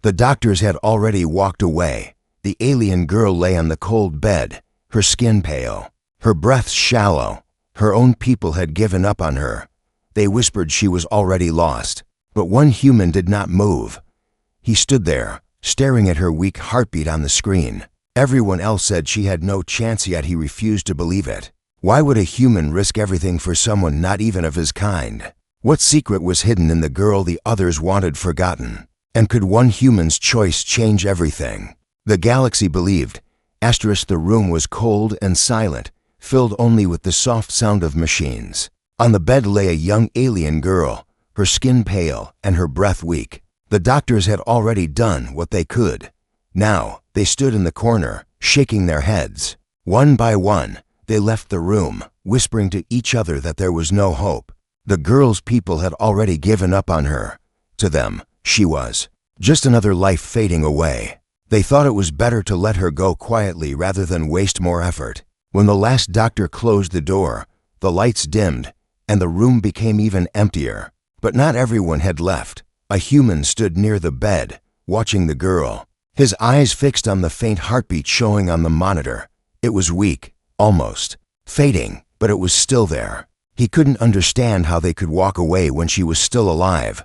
The doctors had already walked away. The alien girl lay on the cold bed, her skin pale, her breath shallow. Her own people had given up on her. They whispered she was already lost. But one human did not move. He stood there, staring at her weak heartbeat on the screen. Everyone else said she had no chance, yet he refused to believe it. Why would a human risk everything for someone not even of his kind? What secret was hidden in the girl the others wanted forgotten? And could one human's choice change everything? The galaxy believed. The room was cold and silent, filled only with the soft sound of machines. On the bed lay a young alien girl, her skin pale and her breath weak. The doctors had already done what they could. Now, they stood in the corner, shaking their heads. One by one, they left the room, whispering to each other that there was no hope. The girl's people had already given up on her. To them, she was just another life fading away. They thought it was better to let her go quietly rather than waste more effort. When the last doctor closed the door, the lights dimmed, and the room became even emptier. But not everyone had left. A human stood near the bed, watching the girl, his eyes fixed on the faint heartbeat showing on the monitor. It was weak, almost fading, but it was still there. He couldn't understand how they could walk away when she was still alive.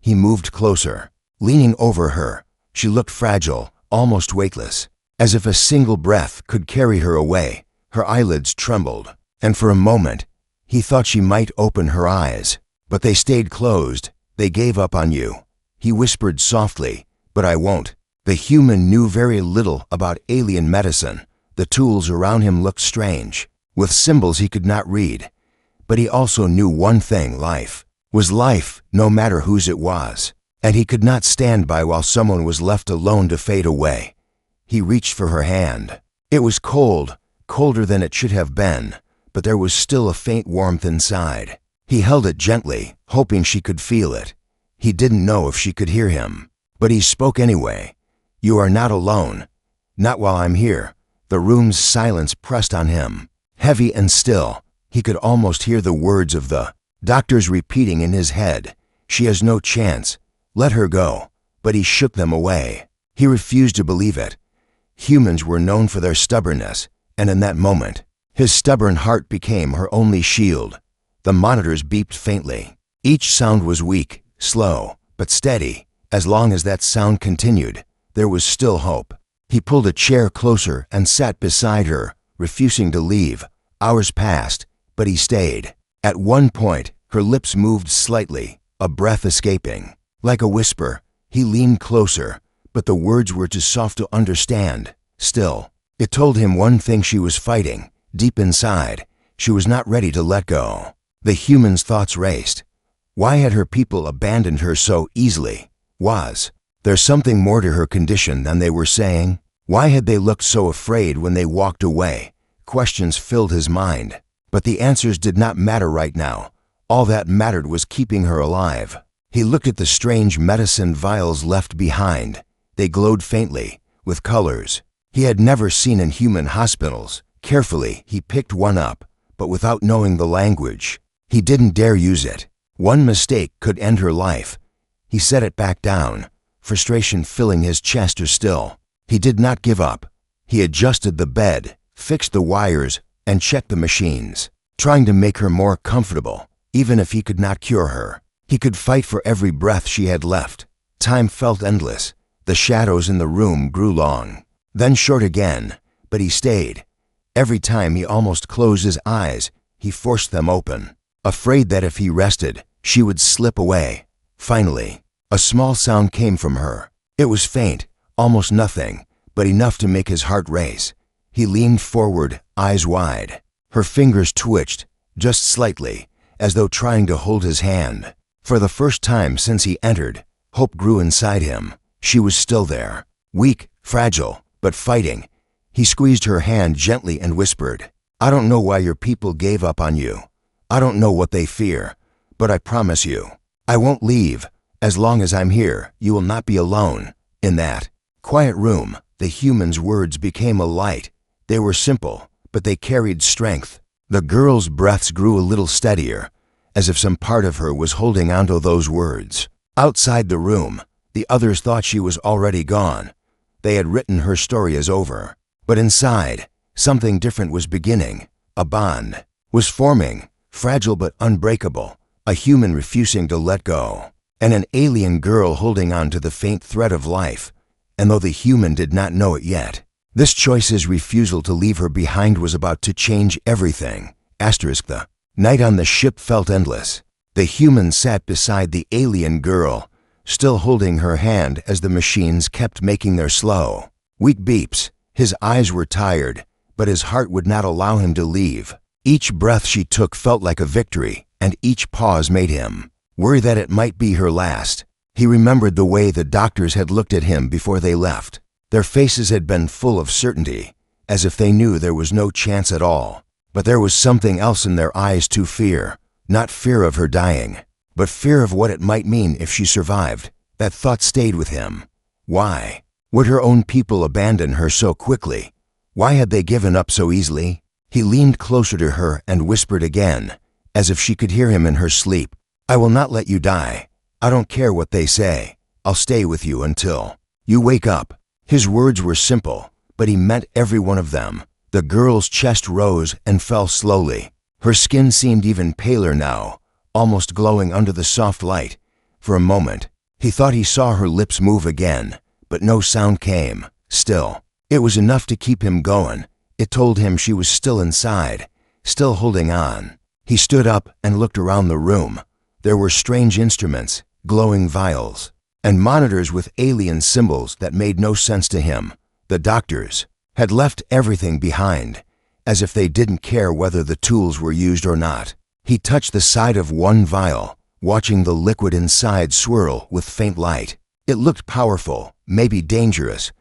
He moved closer, leaning over her. She looked fragile, almost weightless, as if a single breath could carry her away. Her eyelids trembled, and for a moment, he thought she might open her eyes. But they stayed closed. They gave up on you. He whispered softly, but I won't. The human knew very little about alien medicine. The tools around him looked strange, with symbols he could not read. But he also knew one thing: life was life, no matter whose it was. And he could not stand by while someone was left alone to fade away. He reached for her hand. It was cold, colder than it should have been, but there was still a faint warmth inside. He held it gently, hoping she could feel it. He didn't know if she could hear him, but he spoke anyway. You are not alone. Not while I'm here. The room's silence pressed on him, heavy and still. He could almost hear the words of the doctors repeating in his head. She has no chance. Let her go. But he shook them away. He refused to believe it. Humans were known for their stubbornness, and in that moment, his stubborn heart became her only shield. The monitors beeped faintly. Each sound was weak, slow, but steady. As long as that sound continued, there was still hope. He pulled a chair closer and sat beside her, refusing to leave. Hours passed, but he stayed. At one point, her lips moved slightly, a breath escaping. Like a whisper, he leaned closer, but the words were too soft to understand. Still, it told him one thing: she was fighting. Deep inside, she was not ready to let go. The human's thoughts raced. Why had her people abandoned her so easily? Was there something more to her condition than they were saying? Why had they looked so afraid when they walked away? Questions filled his mind, but the answers did not matter right now. All that mattered was keeping her alive. He looked at the strange medicine vials left behind. They glowed faintly, with colors he had never seen in human hospitals. Carefully, he picked one up, but without knowing the language. He didn't dare use it. One mistake could end her life. He set it back down, frustration filling his chest. Still, he did not give up. He adjusted the bed, fixed the wires, and checked the machines, trying to make her more comfortable. Even if he could not cure her, he could fight for every breath she had left. Time felt endless. The shadows in the room grew long, then short again, but he stayed. Every time he almost closed his eyes, he forced them open, afraid that if he rested, she would slip away. Finally, a small sound came from her. It was faint, almost nothing, but enough to make his heart race. He leaned forward, eyes wide. Her fingers twitched, just slightly, as though trying to hold his hand. For the first time since he entered, hope grew inside him. She was still there, weak, fragile, but fighting. He squeezed her hand gently and whispered, I don't know why your people gave up on you. I don't know what they fear, but I promise you, I won't leave. As long as I'm here, you will not be alone. In that quiet room, the human's words became a light. They were simple, but they carried strength. The girl's breaths grew a little steadier, as if some part of her was holding onto those words. Outside the room, The others thought she was already gone. They had written her story as over. But inside, something different was beginning. A bond was forming, fragile but unbreakable, a human refusing to let go, and an alien girl holding on to the faint thread of life. And though the human did not know it yet, this choice's refusal to leave her behind was about to change everything. The night on the ship felt endless. The human sat beside the alien girl, still holding her hand as the machines kept making their slow, weak beeps. His eyes were tired, but his heart would not allow him to leave. Each breath she took felt like a victory, and each pause made him worry that it might be her last. He remembered the way the doctors had looked at him before they left. Their faces had been full of certainty, as if they knew there was no chance at all. But there was something else in their eyes too: fear. Not fear of her dying, but fear of what it might mean if she survived. That thought stayed with him. Why would her own people abandon her so quickly? Why had they given up so easily? He leaned closer to her and whispered again, as if she could hear him in her sleep. I will not let you die. I don't care what they say. I'll stay with you until you wake up. His words were simple, but he meant every one of them. The girl's chest rose and fell slowly. Her skin seemed even paler now, almost glowing under the soft light. For a moment, he thought he saw her lips move again, but no sound came. Still, it was enough to keep him going. It told him she was still inside, still holding on. He stood up and looked around the room. There were strange instruments, glowing vials, and monitors with alien symbols that made no sense to him. The doctors had left everything behind, as if they didn't care whether the tools were used or not. He touched the side of one vial, watching the liquid inside swirl with faint light. It looked powerful, maybe dangerous,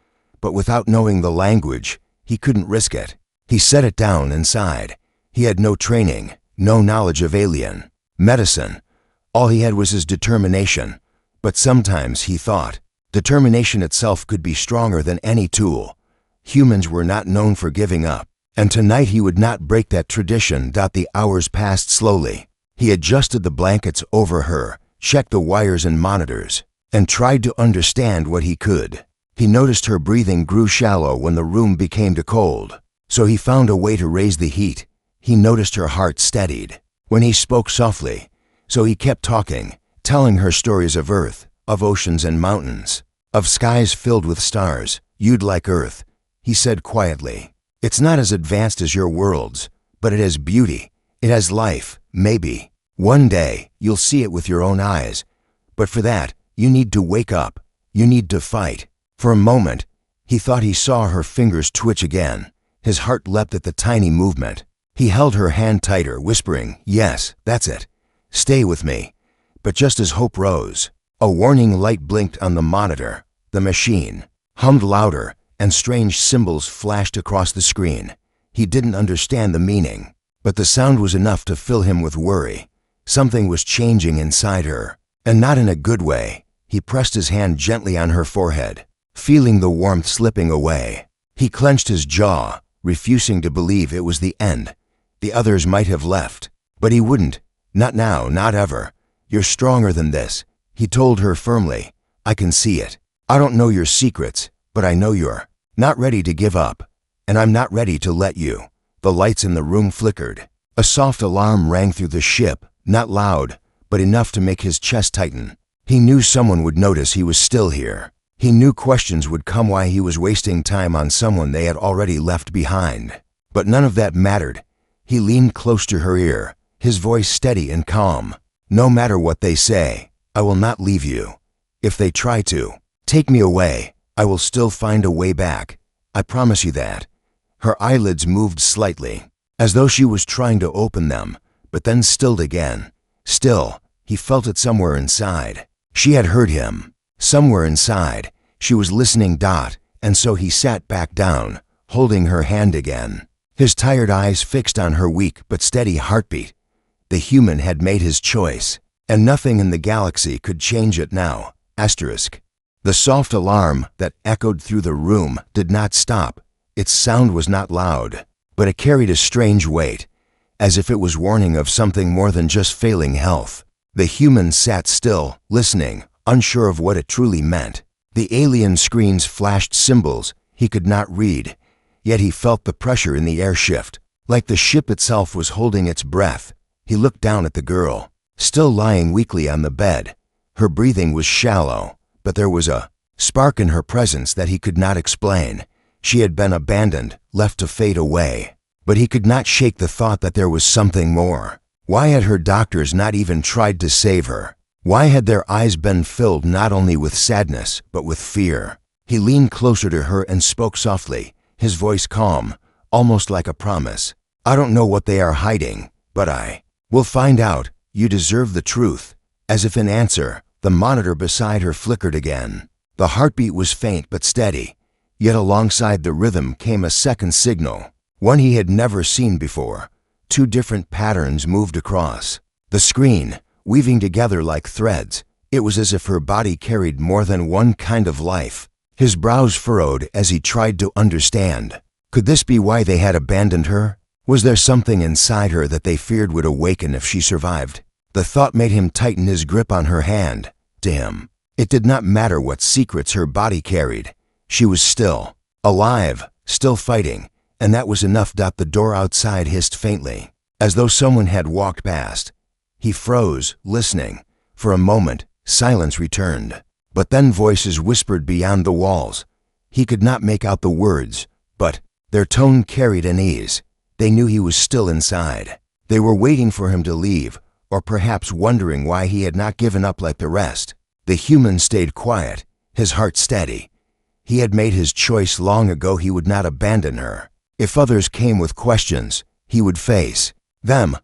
but without knowing the language, he couldn't risk it. He set it down and sighed. He had no training, no knowledge of alien medicine. All he had was his determination. But sometimes, he thought, determination itself could be stronger than any tool. Humans were not known for giving up, and tonight he would not break that tradition. The hours passed slowly. He adjusted the blankets over her, checked the wires and monitors, and tried to understand what he could. He noticed her breathing grew shallow when the room became too cold, so he found a way to raise the heat. He noticed her heart steadied when he spoke softly, so he kept talking, telling her stories of Earth, of oceans and mountains, of skies filled with stars. You'd like Earth, he said quietly. It's not as advanced as your worlds, but it has beauty. It has life. Maybe one day you'll see it with your own eyes. But for that, you need to wake up. You need to fight. For a moment, he thought he saw her fingers twitch again. His heart leapt at the tiny movement. He held her hand tighter, whispering, "Yes, that's it. Stay with me." But just as hope rose, a warning light blinked on the monitor. The machine hummed louder, and strange symbols flashed across the screen. He didn't understand the meaning, but the sound was enough to fill him with worry. Something was changing inside her, and not in a good way. He pressed his hand gently on her forehead, feeling the warmth slipping away. He clenched his jaw, refusing to believe it was the end. The others might have left, but he wouldn't. Not now, not ever. You're stronger than this, he told her firmly. I can see it. I don't know your secrets, but I know you're not ready to give up, and I'm not ready to let you. The lights in the room flickered. A soft alarm rang through the ship, not loud, but enough to make his chest tighten. He knew someone would notice he was still here. He knew questions would come why he was wasting time on someone they had already left behind. But none of that mattered. He leaned close to her ear, his voice steady and calm. No matter what they say, I will not leave you. If they try to take me away, I will still find a way back. I promise you that. Her eyelids moved slightly, as though she was trying to open them, but then stilled again. Still, he felt it somewhere inside. She had heard him. Somewhere inside, she was listening. And so he sat back down, holding her hand again, his tired eyes fixed on her weak but steady heartbeat. The human had made his choice, and nothing in the galaxy could change it now. The soft alarm that echoed through the room did not stop. Its sound was not loud, but it carried a strange weight, as if it was warning of something more than just failing health. The human sat still, listening, unsure of what it truly meant. The alien screens flashed symbols he could not read, yet he felt the pressure in the air shift, like the ship itself was holding its breath. He looked down at the girl, still lying weakly on the bed. Her breathing was shallow, but there was a spark in her presence that he could not explain. She had been abandoned, left to fade away. But he could not shake the thought that there was something more. Why had her doctors not even tried to save her? Why had their eyes been filled not only with sadness, but with fear? He leaned closer to her and spoke softly, his voice calm, almost like a promise. I don't know what they are hiding, but I will find out. You deserve the truth. As if in answer, the monitor beside her flickered again. The heartbeat was faint but steady, yet alongside the rhythm came a second signal, one he had never seen before. Two different patterns moved across the screen, weaving together like threads. It was as if her body carried more than one kind of life. His brows furrowed as he tried to understand. Could this be why they had abandoned her? Was there something inside her that they feared would awaken if she survived? The thought made him tighten his grip on her hand. To him, it did not matter what secrets her body carried. She was still alive, still fighting, and that was enough. The door outside hissed faintly, as though someone had walked past. He froze, listening. For a moment, silence returned. But then voices whispered beyond the walls. He could not make out the words, but their tone carried an ease. They knew he was still inside. They were waiting for him to leave, or perhaps wondering why he had not given up like the rest. The human stayed quiet, his heart steady. He had made his choice long ago. He would not abandon her. If others came with questions, he would face them.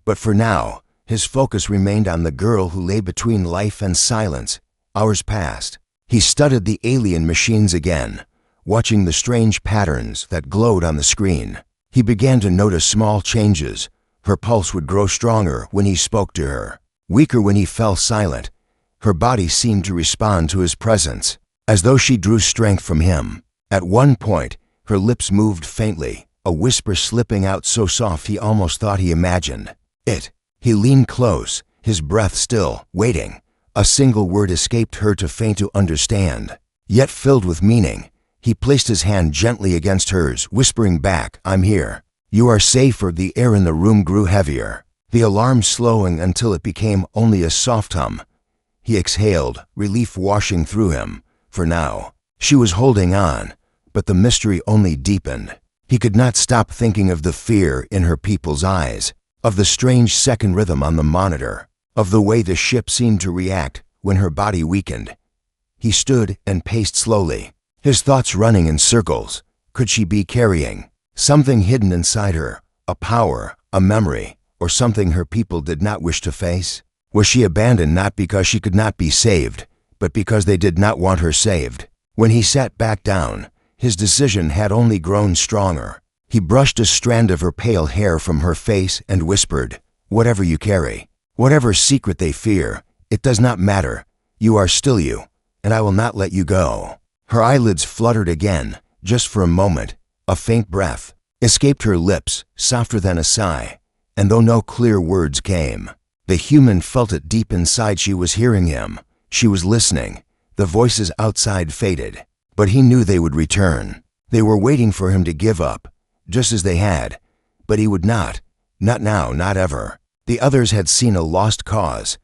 But for now, his focus remained on the girl who lay between life and silence. Hours passed. He studied the alien machines again, watching the strange patterns that glowed on the screen. He began to notice small changes. Her pulse would grow stronger when he spoke to her, weaker when he fell silent. Her body seemed to respond to his presence, as though she drew strength from him. At one point, her lips moved faintly, a whisper slipping out so soft he almost thought he imagined it. He leaned close, his breath still, waiting. A single word escaped her, to faint to understand, yet filled with meaning. He placed his hand gently against hers, whispering back, I'm here. You are safer. The air in the room grew heavier, the alarm slowing until it became only a soft hum. He exhaled, relief washing through him. For now, she was holding on, but the mystery only deepened. He could not stop thinking of the fear in her people's eyes, of the strange second rhythm on the monitor, of the way the ship seemed to react when her body weakened. He stood and paced slowly, his thoughts running in circles. Could she be carrying something hidden inside her, a power, a memory, or something her people did not wish to face? Was she abandoned not because she could not be saved, but because they did not want her saved? When he sat back down, his decision had only grown stronger. He brushed a strand of her pale hair from her face and whispered, whatever you carry, whatever secret they fear, it does not matter. You are still you, and I will not let you go. Her eyelids fluttered again, just for a moment. A faint breath escaped her lips, softer than a sigh, and though no clear words came, the human felt it deep inside. She was hearing him. She was listening. The voices outside faded, but he knew they would return. They were waiting for him to give up, just as they had. But he would not. Not now, not ever. The others had seen a lost cause.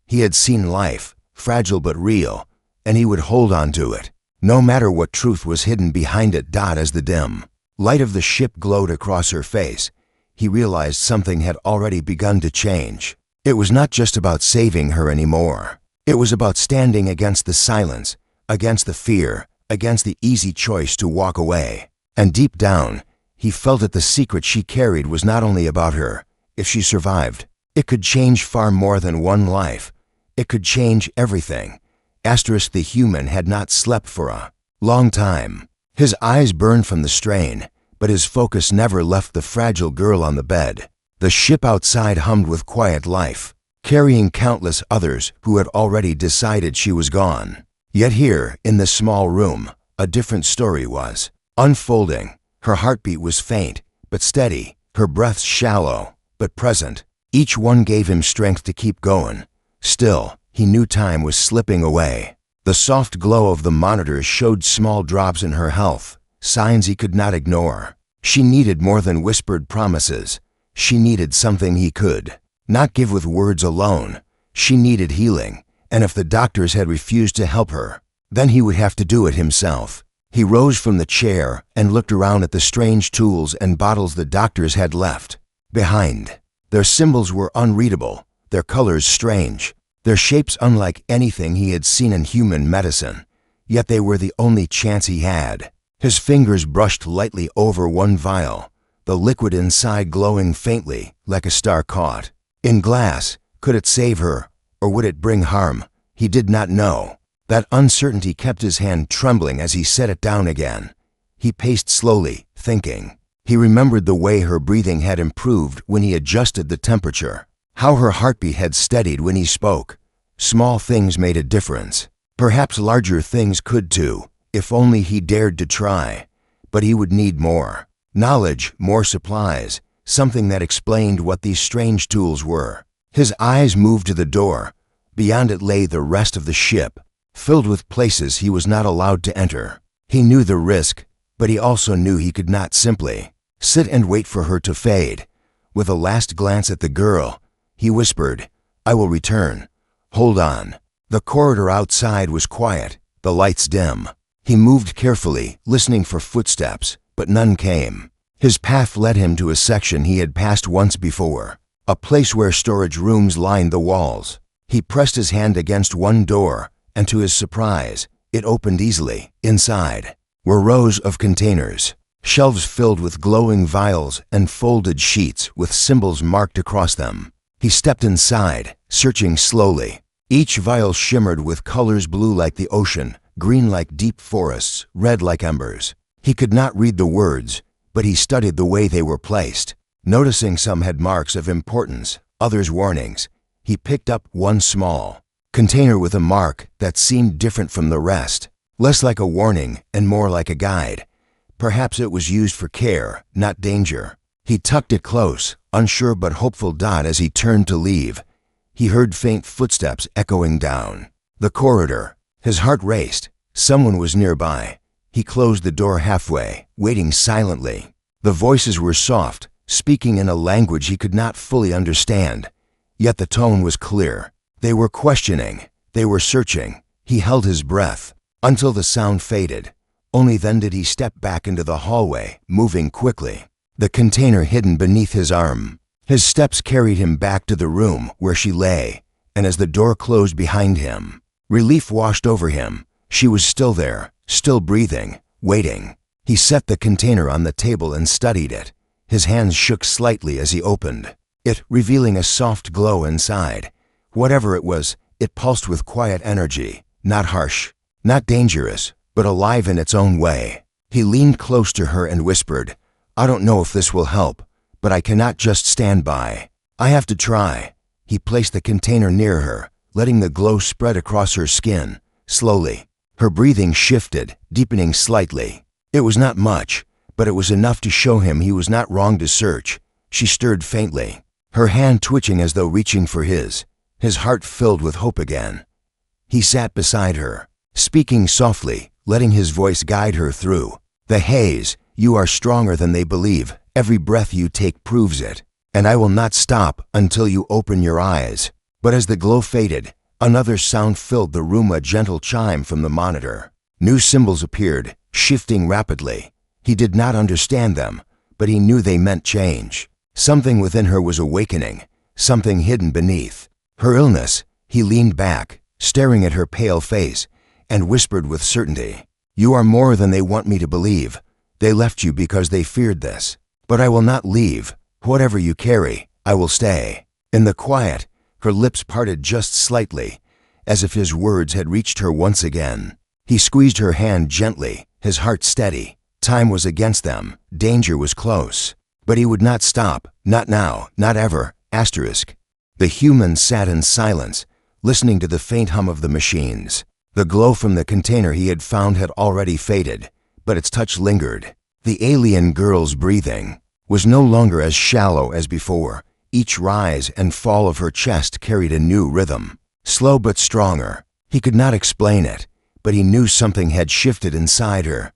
He had seen life, fragile but real, and he would hold on to it, no matter what truth was hidden behind it. As the dim light of the ship glowed across her face, he realized something had already begun to change. It was not just about saving her anymore. It was about standing against the silence, against the fear, against the easy choice to walk away. And deep down, he felt that the secret she carried was not only about her. If she survived, it could change far more than one life. It could change everything. The human had not slept for a long time. His eyes burned from the strain, but his focus never left the fragile girl on the bed. The ship outside hummed with quiet life, carrying countless others who had already decided she was gone. Yet here, in this small room, a different story was unfolding. Her heartbeat was faint, but steady, her breaths shallow, but present. Each one gave him strength to keep going. Still, He knew time was slipping away. The soft glow of the monitors showed small drops in her health, signs he could not ignore. She needed more than whispered promises. She needed something he could not give with words alone. She needed healing, and if the doctors had refused to help her, then he would have to do it himself. He rose from the chair and looked around at the strange tools and bottles the doctors had left behind. Their symbols were unreadable, their colors strange, their shapes unlike anything he had seen in human medicine. Yet they were the only chance he had. His fingers brushed lightly over one vial, the liquid inside glowing faintly like a star caught in glass. Could it save her, or would it bring harm? He did not know. That uncertainty kept his hand trembling as he set it down again. He paced slowly, thinking. He remembered the way her breathing had improved when he adjusted the temperature, how her heartbeat had steadied when he spoke. Small things made a difference. Perhaps larger things could too, if only he dared to try. But he would need more knowledge, more supplies, something that explained what these strange tools were. His eyes moved to the door. Beyond it lay the rest of the ship, filled with places he was not allowed to enter. He knew the risk, but he also knew he could not simply sit and wait for her to fade. With a last glance at the girl, he whispered, "I will return. Hold on." The corridor outside was quiet, the lights dim. He moved carefully, listening for footsteps, but none came. His path led him to a section he had passed once before, a place where storage rooms lined the walls. He pressed his hand against one door, and to his surprise, it opened easily. Inside were rows of containers, shelves filled with glowing vials and folded sheets with symbols marked across them. He stepped inside, searching slowly. Each vial shimmered with colors blue like the ocean, green like deep forests, red like embers. He could not read the words, but he studied the way they were placed. Noticing some had marks of importance, others warnings, he picked up one small container with a mark that seemed different from the rest, less like a warning and more like a guide. Perhaps it was used for care, not danger. He tucked it close, unsure but hopeful. As he turned to leave, he heard faint footsteps echoing down the corridor. His heart raced. Someone was nearby. He closed the door halfway, waiting silently. The voices were soft, speaking in a language he could not fully understand. Yet the tone was clear. They were questioning. They were searching. He held his breath until the sound faded. Only then did he step back into the hallway, moving quickly, the container hidden beneath his arm. His steps carried him back to the room where she lay, and as the door closed behind him, relief washed over him. She was still there, still breathing, waiting. He set the container on the table and studied it. His hands shook slightly as he opened it, revealing a soft glow inside. Whatever it was, it pulsed with quiet energy, not harsh, not dangerous, but alive in its own way. He leaned close to her and whispered, "I don't know if this will help, but I cannot just stand by. I have to try." He placed the container near her, letting the glow spread across her skin. Slowly, her breathing shifted, deepening slightly. It was not much, but it was enough to show him he was not wrong to search. She stirred faintly, her hand twitching as though reaching for his heart filled with hope again. He sat beside her, speaking softly, letting his voice guide her through the haze. "You are stronger than they believe. Every breath you take proves it, and I will not stop until you open your eyes." But as the glow faded, another sound filled the room, a gentle chime from the monitor. New symbols appeared, shifting rapidly. He did not understand them, but he knew they meant change. Something within her was awakening, something hidden beneath her illness. He leaned back, staring at her pale face, and whispered with certainty, "You are more than they want me to believe. They left you because they feared this. But I will not leave. Whatever you carry, I will stay." In the quiet, her lips parted just slightly, as if his words had reached her once again. He squeezed her hand gently, his heart steady. Time was against them. Danger was close. But he would not stop. Not now. Not ever. The human sat in silence, listening to the faint hum of the machines. The glow from the container he had found had already faded, but its touch lingered. The alien girl's breathing was no longer as shallow as before. Each rise and fall of her chest carried a new rhythm, slow but stronger. He could not explain it, but he knew something had shifted inside her.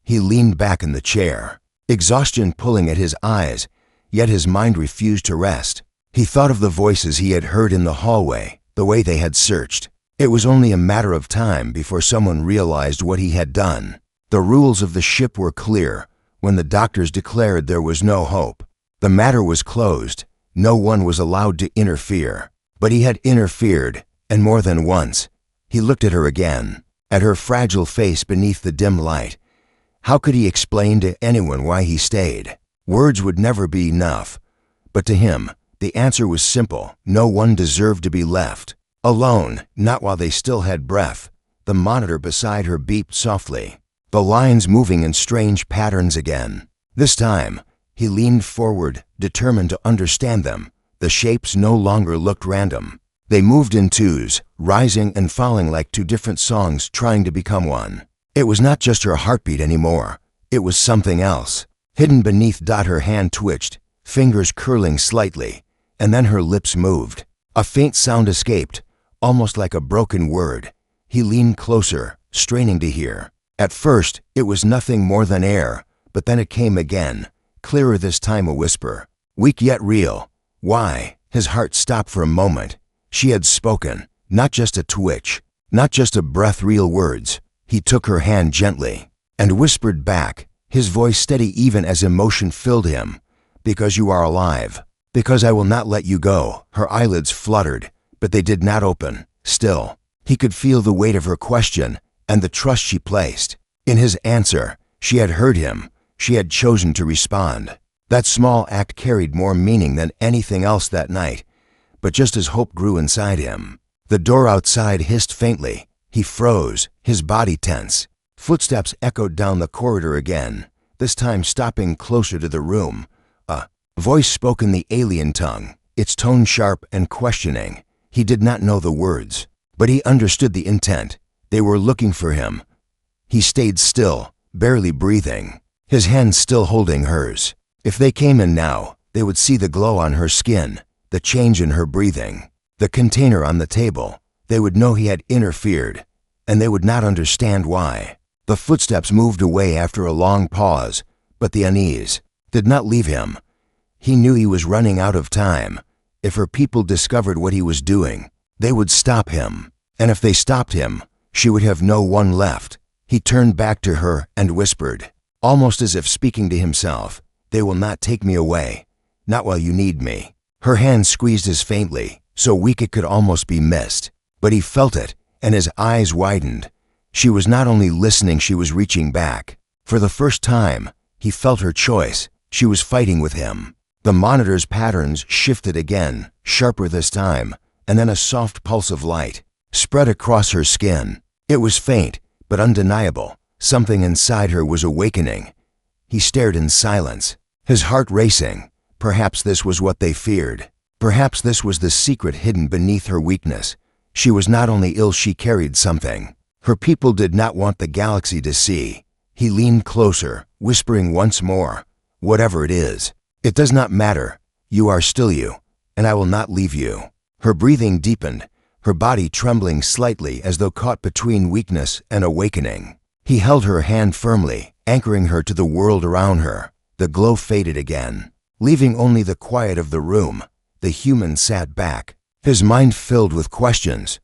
He leaned back in the chair, exhaustion pulling at his eyes, yet his mind refused to rest. He thought of the voices he had heard in the hallway, the way they had searched. It was only a matter of time before someone realized what he had done. The rules of the ship were clear when the doctors declared there was no hope. The matter was closed. No one was allowed to interfere. But he had interfered, and more than once. He looked at her again, at her fragile face beneath the dim light. How could he explain to anyone why he stayed? Words would never be enough. But to him, the answer was simple. No one deserved to be left alone, not while they still had breath. The monitor beside her beeped softly, the lines moving in strange patterns again. This time, he leaned forward, determined to understand them. The shapes no longer looked random. They moved in twos, rising and falling like two different songs trying to become one. It was not just her heartbeat anymore. It was something else. Hidden beneath, her hand twitched, fingers curling slightly, and then her lips moved. A faint sound escaped, almost like a broken word. He leaned closer, straining to hear. At first, it was nothing more than air, but then it came again, clearer this time, a whisper. Weak yet real. Why? His heart stopped for a moment. She had spoken, not just a twitch, not just a breath, real words. He took her hand gently and whispered back, his voice steady even as emotion filled him. Because you are alive. Because I will not let you go. Her eyelids fluttered, but they did not open. Still, he could feel the weight of her question and the trust she placed in his answer. She had heard him. She had chosen to respond. That small act carried more meaning than anything else that night. But just as hope grew inside him, the door outside hissed faintly. He froze, his body tense. Footsteps echoed down the corridor again, this time stopping closer to the room. A voice spoke in the alien tongue, its tone sharp and questioning. He did not know the words, but he understood the intent. They were looking for him. He stayed still, barely breathing, his hand still holding hers. If they came in now, they would see the glow on her skin, the change in her breathing, the container on the table. They would know he had interfered, and they would not understand why. The footsteps moved away after a long pause, but the unease did not leave him. He knew he was running out of time. If her people discovered what he was doing, they would stop him. And if they stopped him, she would have no one left. He turned back to her and whispered, almost as if speaking to himself, "They will not take me away. Not while you need me." Her hand squeezed as faintly, so weak it could almost be missed. But he felt it, and his eyes widened. She was not only listening, she was reaching back. For the first time, he felt her choice. She was fighting with him. The monitor's patterns shifted again, sharper this time, and then a soft pulse of light spread across her skin. It was faint, but undeniable. Something inside her was awakening. He stared in silence, his heart racing. Perhaps this was what they feared. Perhaps this was the secret hidden beneath her weakness. She was not only ill, she carried something. Her people did not want the galaxy to see. He leaned closer, whispering once more, "Whatever it is, it does not matter. You are still you, and I will not leave you." Her breathing deepened, her body trembling slightly as though caught between weakness and awakening. He held her hand firmly, anchoring her to the world around her. The glow faded again, leaving only the quiet of the room. The human sat back, his mind filled with questions.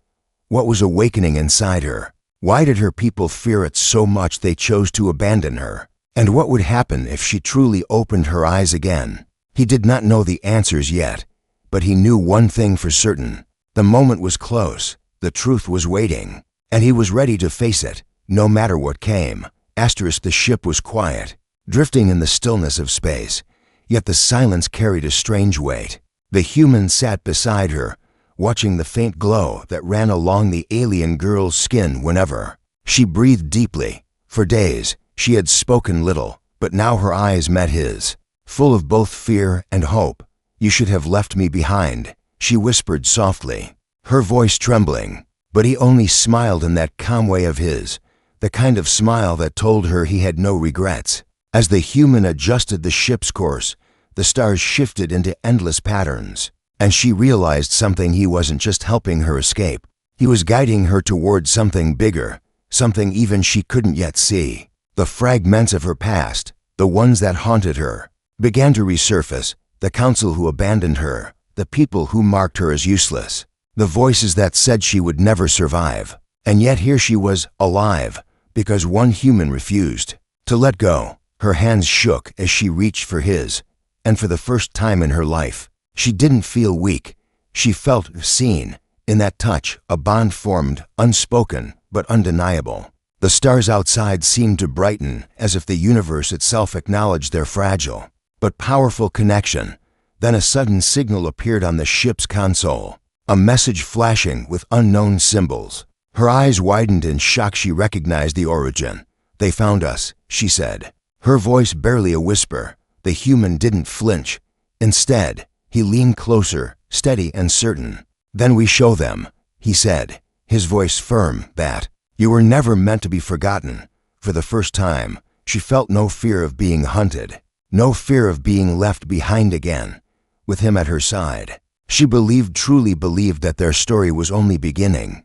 What was awakening inside her? Why did her people fear it so much they chose to abandon her? And what would happen if she truly opened her eyes again? He did not know the answers yet, but he knew one thing for certain. The moment was close, the truth was waiting, and he was ready to face it, no matter what came. The ship was quiet, drifting in the stillness of space, yet the silence carried a strange weight. The human sat beside her, watching the faint glow that ran along the alien girl's skin whenever she breathed deeply. For days, she had spoken little, but now her eyes met his, full of both fear and hope. "You should have left me behind," she whispered softly, her voice trembling. But he only smiled in that calm way of his, the kind of smile that told her he had no regrets. As the human adjusted the ship's course, the stars shifted into endless patterns. And she realized something: he wasn't just helping her escape. He was guiding her towards something bigger, something even she couldn't yet see. The fragments of her past, the ones that haunted her, began to resurface. The council who abandoned her, the people who marked her as useless, the voices that said she would never survive. And yet here she was, alive, because one human refused to let go. Her hands shook as she reached for his, and for the first time in her life, she didn't feel weak. She felt seen. In that touch, a bond formed, unspoken but undeniable. The stars outside seemed to brighten, as if the universe itself acknowledged their fragile but powerful connection. Then a sudden signal appeared on the ship's console, a message flashing with unknown symbols. Her eyes widened in shock. She recognized the origin. "They found us," she said, her voice barely a whisper. The human didn't flinch. Instead, he leaned closer, steady and certain. "Then we show them," he said, his voice firm. "That you were never meant to be forgotten." For the first time, she felt no fear of being hunted, no fear of being left behind again. With him at her side, she truly believed that their story was only beginning.